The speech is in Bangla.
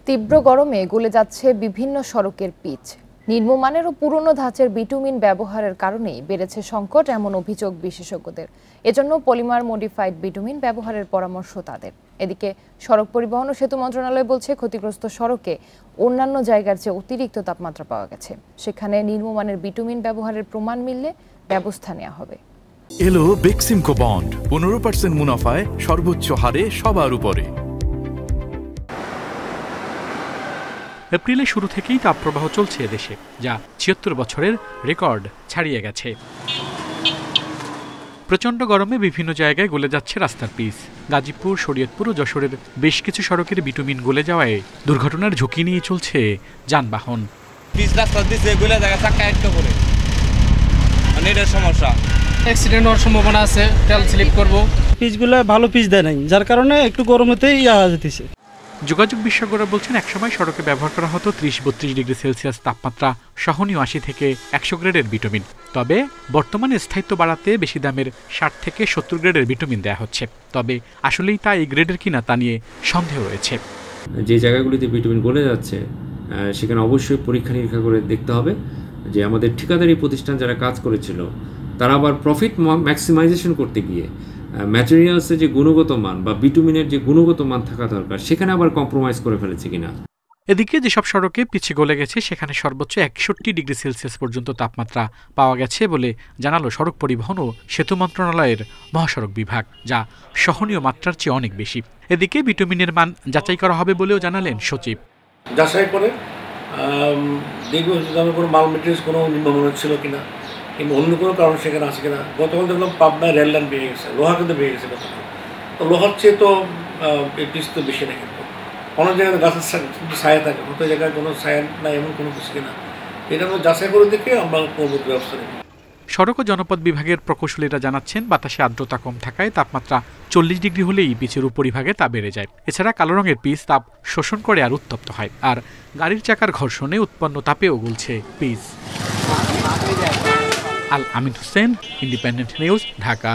তীব্র গরমে গলে যাচ্ছে বিভিন্ন সড়কের পিচ। নিম্নমানের ও পুরনো ধাঁচের বিটুমিন ব্যবহারের কারণেই বেড়েছে সংকট, এমন অভিযোগ বিশেষজ্ঞদের। এজন্য পলিমার মডিফাইড বিটুমিন ব্যবহারের পরামর্শ তাদের। এদিকে সড়ক পরিবহন ও সেতু মন্ত্রণালয় বলছে, ক্ষতিগ্রস্ত সড়কে অন্যান্য জায়গার চেয়ে অতিরিক্ত তাপমাত্রা পাওয়া গেছে। সেখানে নিম্নমানের বিটুমিন ব্যবহারের প্রমাণ মিললে ব্যবস্থা নেওয়া হবে। এলো বেক্সিমকো বন্ড, 15% মুনাফায় সর্বোচ্চ হারে সবার উপরে। এপ্রিলের শুরু থেকেই তাপপ্রবাহ চলছে এদেশে, যা ৭৬ বছরের রেকর্ড ছাড়িয়ে গেছে। প্রচণ্ড গরমে বিভিন্ন জায়গায় গলে যাচ্ছে রাস্তার পিচ। গাজীপুর, শরীয়তপুর ও যশোরের বেশ কিছু সড়কের বিটুমিন গলে যাওয়ায় দুর্ঘটনার ঝুঁকি নিয়ে চলছে যানবাহন। পিচ রাস্তা দিচ্ছে, গলে জায়গা চাকা একটা করে, মানে এটার সমস্যা, অ্যাক্সিডেন্ট হওয়ার সম্ভাবনা আছে, তেল স্লিপ করব। পিচগুলো ভালো পিচ দেয় নাই, যার কারণে একটু গরমেতেই যেতেছে। যোগাযোগ বিশেষজ্ঞরা বলছেন, একসময় সড়কে ব্যবহার করা হতো ৩০-৩২ ডিগ্রি সেলসিয়াস তাপমাত্রা সহনীয় ৮০ থেকে ১০০ গ্রেডের বিটুমিন। তবে বর্তমানে স্থায়িত্ব বাড়াতে বেশি দামের ৬০ থেকে ৭০ গ্রেডের বিটুমিন দেওয়া হচ্ছে। তবে আসলেই তা এই গ্রেডের কিনা তা নিয়ে সন্দেহ রয়েছে। যে জায়গাগুলিতে বিটুমিন গলে যাচ্ছে সেখানে অবশ্যই পরীক্ষা নিরীক্ষা করে দেখতে হবে যে আমাদের ঠিকাদারি প্রতিষ্ঠান যারা কাজ করেছিল তারা আবার প্রফিট ম্যাক্সিমাইজেশন করতে গিয়ে ম্যাটেরিয়ালসের যে গুণগত মান বা বিটুমিনের যে গুণগত মান থাকা দরকার সেখানে আবার কম্প্রোমাইজ করে ফেলেছে কিনা। এদিকে যেসব সড়কে পিচে গলে গেছে সেখানে সর্বোচ্চ ৬১ ডিগ্রি সেলসিয়াস পর্যন্ত তাপমাত্রা পাওয়া গেছে বলে জানালো সড়ক পরিবহন ও সেতু মন্ত্রণালয়ের মহাসড়ক বিভাগ, যা সহনীয় মাত্রার চেয়ে অনেক বেশি। এদিকে বিটুমিনের মান যাচাই করা হবে বলেও জানালেন সচিব। যাচাই করে দেখব কোনো মাল মেটেরিয়ালস কোনো নিম্নমানের ছিল কিনা, কিংবা অন্য কোনো কারণ সেখানে আছে কিনা। গতকাল দেখলাম পাবনায় রেল লাইন বেড়ে গেছে, লোহা কিন্তু বেড়ে গেছে গতকাল। তো লোহার চেয়ে তো পিচ তো বেশি না, কিন্তু অনেক জায়গায় গাছের ছায়া থাকে, কত জায়গায় কোনো ছায়া নাই, এমন কোনো কিছু কিনা। এটা আমরা যাচাই করে দেখে আমরা পরবর্তী ব্যবস্থা নেব। সড়ক ও জনপথ বিভাগের প্রকৌশলীরা জানাচ্ছেন, বাতাসে আর্দ্রতা কম থাকায় তাপমাত্রা ৪০ ডিগ্রি হলেই পিচের উপরিভাগে তা বেড়ে যায়। এছাড়া কালো রঙের পিচ তাপ শোষণ করে আর উত্তপ্ত হয়, আর গাড়ির চাকার ঘর্ষণে উৎপন্ন তাপেও গলছে পিচ। আল আমিন হোসেন, ইন্ডিপেন্ডেন্ট নিউজ, ঢাকা।